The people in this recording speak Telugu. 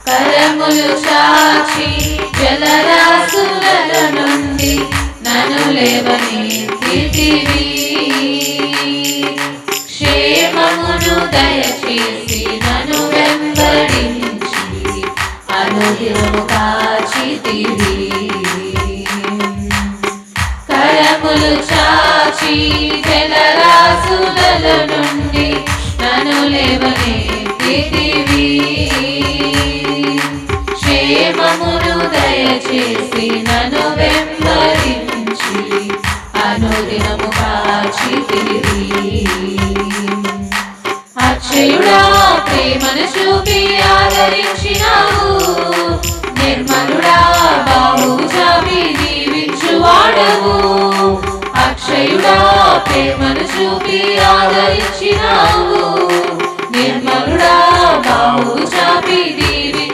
కరములు చాచి జలరాశుల నుండి నన్ను లేవనెత్తితివి. క్షేమమును దయచేసి నన్ను వెంబడించి అనుదినము కాచితివి. కరములు చాచి జలరాశుల నుండి నన్ను లేవనెత్తితివి. క్షేమమును దయచేసి నన్ను వెంబడించి అనుదినము కాచితివి. అక్షయుడా ప్రేమను చూపి ఆదరించినావు. నిర్మలుడా బాహువు చాపి దీవించువాడవు. అక్షయుడా ప్రేమను చూపి ఆదరించినావు. నిర్మలుడా బాహువు చాపి